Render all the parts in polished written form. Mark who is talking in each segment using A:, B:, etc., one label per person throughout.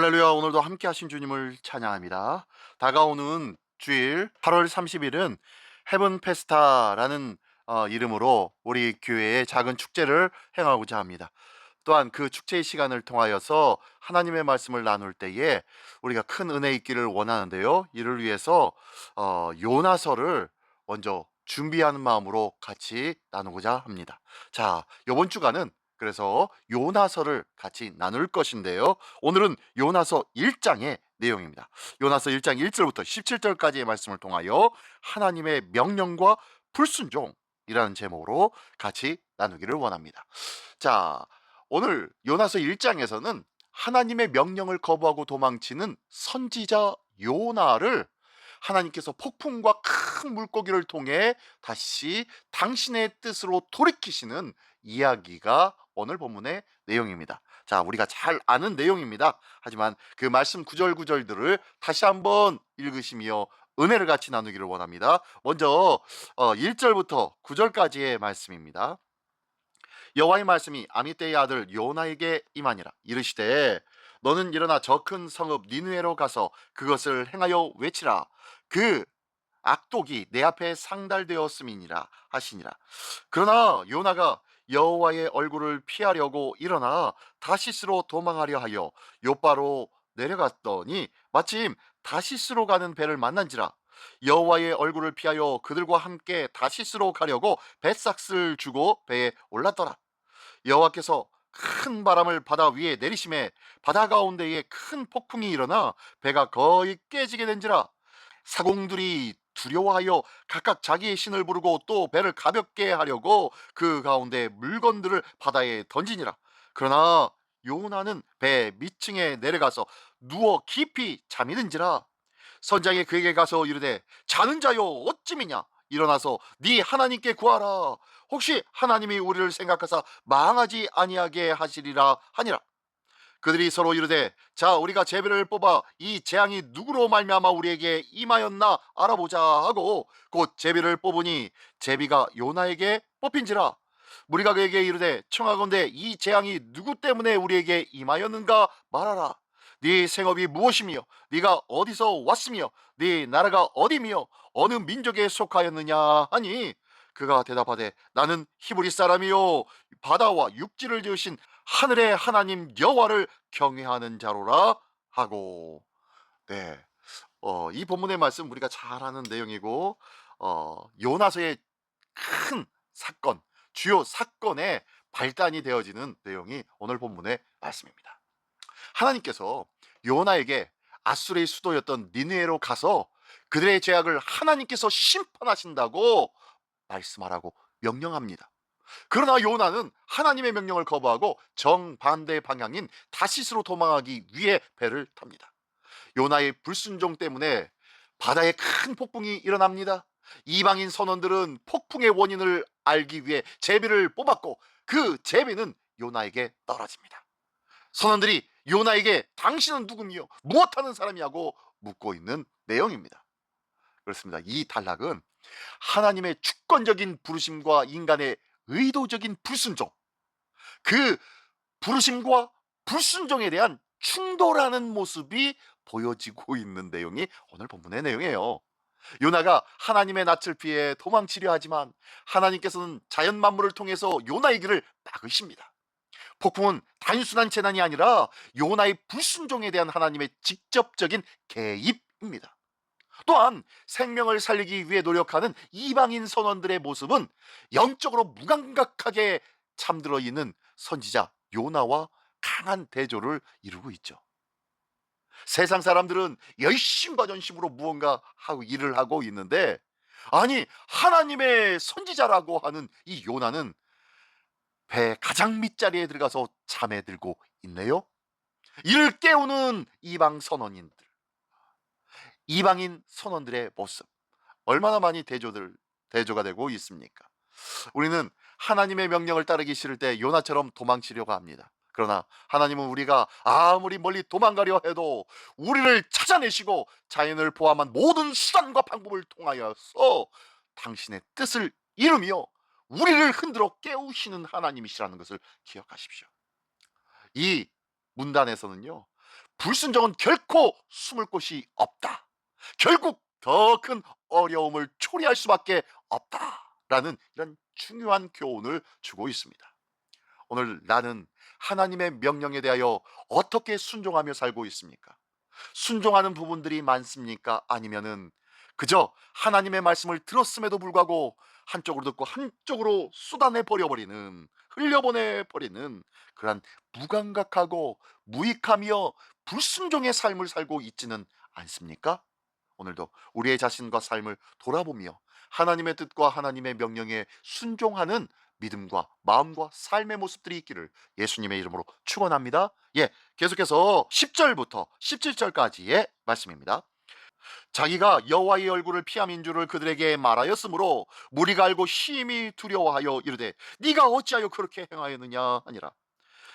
A: 할렐루야. 오늘도 함께 하신 주님을 찬양합니다. 다가오는 주일 8월 30일은 헤븐 페스타라는 이름으로 우리 교회의 작은 축제를 행하고자 합니다. 또한 그 축제의 시간을 통하여서 하나님의 말씀을 나눌 때에 우리가 큰 은혜 있기를 원하는데요. 이를 위해서 요나서를 먼저 준비하는 마음으로 같이 나누고자 합니다. 자, 이번 주간은 그래서 요나서를 같이 나눌 것인데요. 오늘은 요나서 1장의 내용입니다. 요나서 1장 1절부터 17절까지의 말씀을 통하여 하나님의 명령과 불순종이라는 제목으로 같이 나누기를 원합니다. 자, 오늘 요나서 1장에서는 하나님의 명령을 거부하고 도망치는 선지자 요나를 하나님께서 폭풍과 큰 물고기를 통해 다시 당신의 뜻으로 돌이키시는 이야기가 오늘 본문의 내용입니다. 자, 우리가 잘 아는 내용입니다. 하지만 그 말씀 구절구절들을 다시 한번 읽으시며 은혜를 같이 나누기를 원합니다. 먼저 1절부터 9절까지의 말씀입니다. 여호와의 말씀이 아미떼의 아들 요나에게 임하니라. 이르시되 너는 일어나 저 큰 성읍 니느웨로 가서 그것을 행하여 외치라. 그 악독이 내 앞에 상달되었음이니라 하시니라. 그러나 요나가 여호와의 얼굴을 피하려고 일어나 다시스로 도망하려 하여 요바로 내려갔더니 마침 다시스로 가는 배를 만난지라. 여호와의 얼굴을 피하여 그들과 함께 다시스로 가려고 뱃삭을 주고 배에 올랐더라. 여호와께서 큰 바람을 바다 위에 내리심에 바다 가운데에 큰 폭풍이 일어나 배가 거의 깨지게 된지라. 사공들이 두려워하여 각각 자기의 신을 부르고 또 배를 가볍게 하려고 그 가운데 물건들을 바다에 던지니라. 그러나 요나는 배 밑층에 내려가서 누워 깊이 잠이 든지라. 선장이 그에게 가서 이르되 자는 자여 어찌미냐, 일어나서 네 하나님께 구하라. 혹시 하나님이 우리를 생각하사 망하지 아니하게 하시리라 하니라. 그들이 서로 이르되 자, 우리가 제비를 뽑아 이 재앙이 누구로 말미암아 우리에게 임하였나 알아보자 하고 곧 제비를 뽑으니 제비가 요나에게 뽑힌지라. 무리가 그에게 이르되 청하건대 이 재앙이 누구 때문에 우리에게 임하였는가 말하라. 네 생업이 무엇이며 네가 어디서 왔으며 네 나라가 어디며 어느 민족에 속하였느냐 하니 그가 대답하되 나는 히브리 사람이요 바다와 육지를 지으신 하늘의 하나님 여호와를 경외하는 자로라 하고. 네, 이 본문의 말씀 우리가 잘 아는 내용이고 요나서의 큰 사건, 주요 사건의 발단이 되어지는 내용이 오늘 본문의 말씀입니다. 하나님께서 요나에게 아수르의 수도였던 니느웨로 가서 그들의 죄악을 하나님께서 심판하신다고 말씀하라고 명령합니다. 그러나 요나는 하나님의 명령을 거부하고 정반대 방향인 다시스로 도망하기 위해 배를 탑니다. 요나의 불순종 때문에 바다에 큰 폭풍이 일어납니다. 이방인 선원들은 폭풍의 원인을 알기 위해 제비를 뽑았고 그 제비는 요나에게 떨어집니다. 선원들이 요나에게 당신은 누구며 무엇하는 사람이냐고 묻고 있는 내용입니다. 그렇습니다. 이 단락은 하나님의 주권적인 부르심과 인간의 의도적인 불순종, 그 부르심과 불순종에 대한 충돌하는 모습이 보여지고 있는 내용이 오늘 본문의 내용이에요. 요나가 하나님의 낯을 피해 도망치려 하지만 하나님께서는 자연 만물을 통해서 요나의 길을 막으십니다. 폭풍은 단순한 재난이 아니라 요나의 불순종에 대한 하나님의 직접적인 개입입니다. 또한 생명을 살리기 위해 노력하는 이방인 선원들의 모습은 영적으로 무감각하게 잠들어 있는 선지자 요나와 강한 대조를 이루고 있죠. 세상 사람들은 열심과 전심으로 무언가 하고 일을 하고 있는데, 아니 하나님의 선지자라고 하는 이 요나는 배 가장 밑자리에 들어가서 잠에 들고 있네요. 이를 깨우는 이방인 선원들의 모습 얼마나 많이 대조가 되고 있습니까? 우리는 하나님의 명령을 따르기 싫을 때 요나처럼 도망치려고 합니다. 그러나 하나님은 우리가 아무리 멀리 도망가려 해도 우리를 찾아내시고 자연을 포함한 모든 수단과 방법을 통하여서 당신의 뜻을 이루며 우리를 흔들어 깨우시는 하나님이시라는 것을 기억하십시오. 이 문단에서는요, 불순종은 결코 숨을 곳이 없다. 결국 더 큰 어려움을 초래할 수밖에 없다라는 이런 중요한 교훈을 주고 있습니다. 오늘 나는 하나님의 명령에 대하여 어떻게 순종하며 살고 있습니까? 순종하는 부분들이 많습니까? 아니면은 그저 하나님의 말씀을 들었음에도 불구하고 한쪽으로 듣고 한쪽으로 쏟아내 버려버리는, 흘려보내 버리는 그러한 무감각하고 무익하며 불순종의 삶을 살고 있지는 않습니까? 오늘도 우리의 자신과 삶을 돌아보며 하나님의 뜻과 하나님의 명령에 순종하는 믿음과 마음과 삶의 모습들이 있기를 예수님의 이름으로 축원합니다. 예, 계속해서 10절부터 17절까지의 말씀입니다. 자기가 여호와의 얼굴을 피함인 줄을 그들에게 말하였으므로 무리가 알고 심히 두려워하여 이르되 네가 어찌하여 그렇게 행하였느냐 하니라.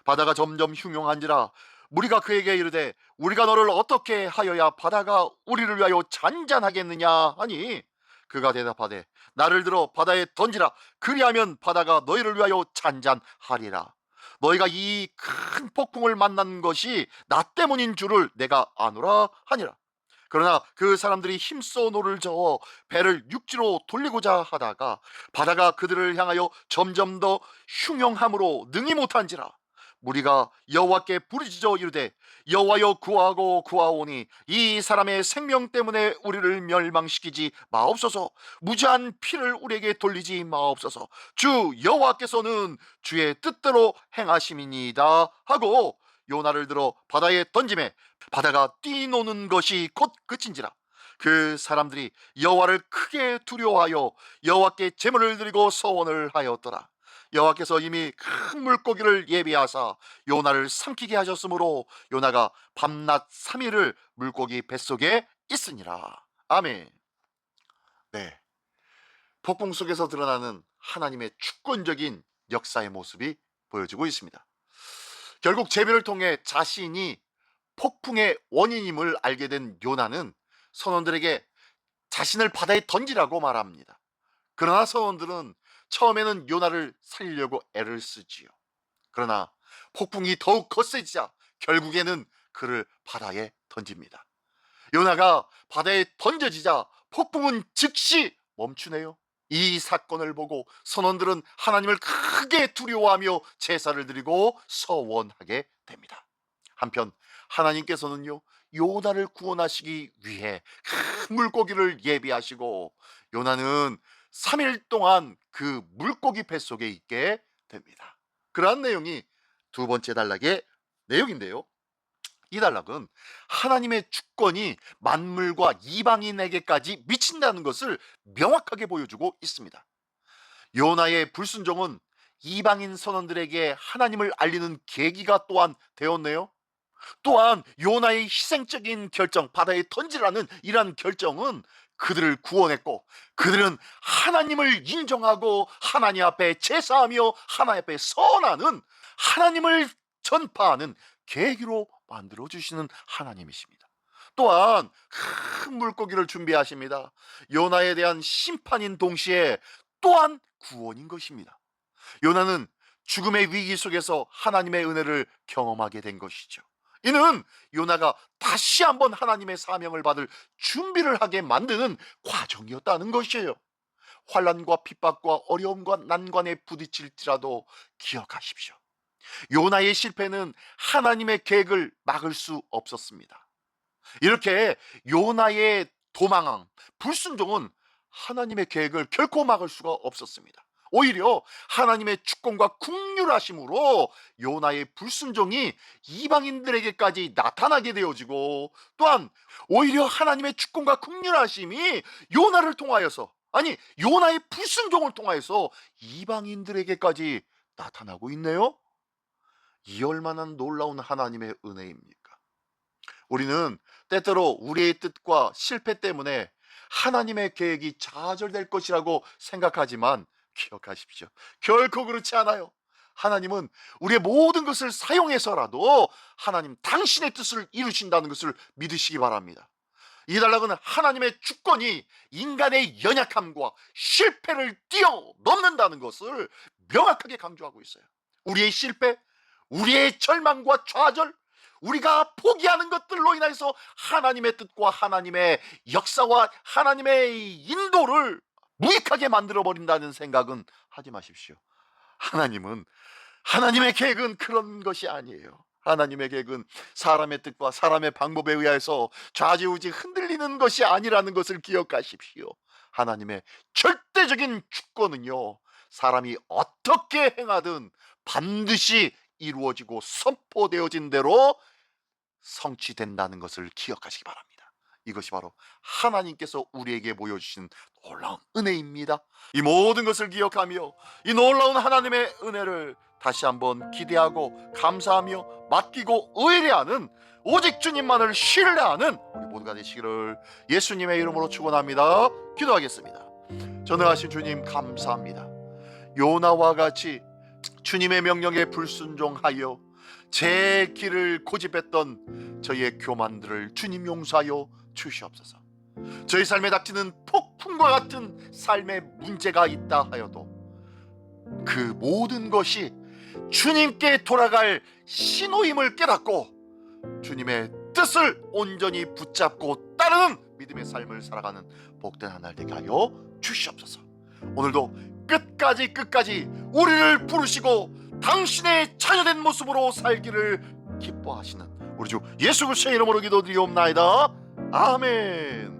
A: 바다가 점점 흉흉한지라 무리가 그에게 이르되 우리가 너를 어떻게 하여야 바다가 우리를 위하여 잔잔하겠느냐 하니 그가 대답하되 나를 들어 바다에 던지라 그리하면 바다가 너희를 위하여 잔잔하리라. 너희가 이 큰 폭풍을 만난 것이 나 때문인 줄을 내가 아노라 하니라. 그러나 그 사람들이 힘써 노를 저어 배를 육지로 돌리고자 하다가 바다가 그들을 향하여 점점 더 흉흉함으로 능히 못한지라. 무리가 여호와께 부르짖어 이르되 여호와여 구하고 구하오니 이 사람의 생명 때문에 우리를 멸망시키지 마옵소서. 무지한 피를 우리에게 돌리지 마옵소서. 주 여호와께서는 주의 뜻대로 행하심이니이다 하고 요나를 들어 바다에 던짐에 바다가 뛰노는 것이 곧 그친지라. 그 사람들이 여호와를 크게 두려워하여 여호와께 제물을 드리고 서원을 하였더라. 여호와께서 이미 큰 물고기를 예비하사 요나를 삼키게 하셨으므로 요나가 밤낮 3일을 물고기 뱃속에 있으니라. 아멘. 네, 폭풍 속에서 드러나는 하나님의 주권적인 역사의 모습이 보여지고 있습니다. 결국 제비를 통해 자신이 폭풍의 원인임을 알게 된 요나는 선원들에게 자신을 바다에 던지라고 말합니다. 그러나 선원들은 처음에는 요나를 살리려고 애를 쓰지요. 그러나 폭풍이 더욱 거세지자 결국에는 그를 바다에 던집니다. 요나가 바다에 던져지자 폭풍은 즉시 멈추네요. 이 사건을 보고 선원들은 하나님을 크게 두려워하며 제사를 드리고 서원하게 됩니다. 한편 하나님께서는요, 요나를 구원하시기 위해 큰 물고기를 예비하시고 요나는 3일 동안 그 물고기 뱃속에 있게 됩니다. 그러한 내용이 두 번째 단락의 내용인데요, 이 단락은 하나님의 주권이 만물과 이방인에게까지 미친다는 것을 명확하게 보여주고 있습니다. 요나의 불순종은 이방인 선원들에게 하나님을 알리는 계기가 또한 되었네요. 또한 요나의 희생적인 결정, 바다에 던지라는 이러한 결정은 그들을 구원했고, 그들은 하나님을 인정하고 하나님 앞에 제사하며 하나님 앞에 선하는, 하나님을 전파하는 계기로 만들어주시는 하나님이십니다. 또한 큰 물고기를 준비하십니다. 요나에 대한 심판인 동시에 또한 구원인 것입니다. 요나는 죽음의 위기 속에서 하나님의 은혜를 경험하게 된 것이죠. 이는 요나가 다시 한번 하나님의 사명을 받을 준비를 하게 만드는 과정이었다는 것이에요. 환난과 핍박과 어려움과 난관에 부딪힐지라도 기억하십시오. 요나의 실패는 하나님의 계획을 막을 수 없었습니다. 이렇게 요나의 도망함, 불순종은 하나님의 계획을 결코 막을 수가 없었습니다. 오히려 하나님의 주권과 긍휼하심으로 요나의 불순종이 이방인들에게까지 나타나게 되어지고, 또한 오히려 하나님의 주권과 긍휼하심이 요나를 통하여서, 아니 요나의 불순종을 통하여서 이방인들에게까지 나타나고 있네요. 이 얼마나 놀라운 하나님의 은혜입니까? 우리는 때때로 우리의 뜻과 실패 때문에 하나님의 계획이 좌절될 것이라고 생각하지만 기억하십시오. 결코 그렇지 않아요. 하나님은 우리의 모든 것을 사용해서라도 하나님 당신의 뜻을 이루신다는 것을 믿으시기 바랍니다. 이 단락은 하나님의 주권이 인간의 연약함과 실패를 뛰어넘는다는 것을 명확하게 강조하고 있어요. 우리의 실패, 우리의 절망과 좌절, 우리가 포기하는 것들로 인해서 하나님의 뜻과 하나님의 역사와 하나님의 인도를 무익하게 만들어버린다는 생각은 하지 마십시오. 하나님의 계획은 그런 것이 아니에요. 하나님의 계획은 사람의 뜻과 사람의 방법에 의해서 좌지우지 흔들리는 것이 아니라는 것을 기억하십시오. 하나님의 절대적인 주권은요, 사람이 어떻게 행하든 반드시 이루어지고 선포되어진 대로 성취된다는 것을 기억하시기 바랍니다. 이것이 바로 하나님께서 우리에게 보여주신 놀라운 은혜입니다. 이 모든 것을 기억하며 이 놀라운 하나님의 은혜를 다시 한번 기대하고 감사하며 맡기고 의뢰하는, 오직 주님만을 신뢰하는 우리 모두가 되시기를 예수님의 이름으로 축원합니다. 기도하겠습니다. 전능하신 주님, 감사합니다. 요나와 같이 주님의 명령에 불순종하여 제 길을 고집했던 저희의 교만들을 주님 용서하여 주시옵소서. 저희 삶에 닥치는 폭풍과 같은 삶의 문제가 있다 하여도 그 모든 것이 주님께 돌아갈 신호임을 깨닫고 주님의 뜻을 온전히 붙잡고 따르는 믿음의 삶을 살아가는 복된 한 날 되게 하여 주시옵소서. 오늘도 끝까지 우리를 부르시고 당신의 자녀된 모습으로 살기를 기뻐하시는 우리 주 예수 그리스도의 이름으로 기도드리옵나이다. 아멘.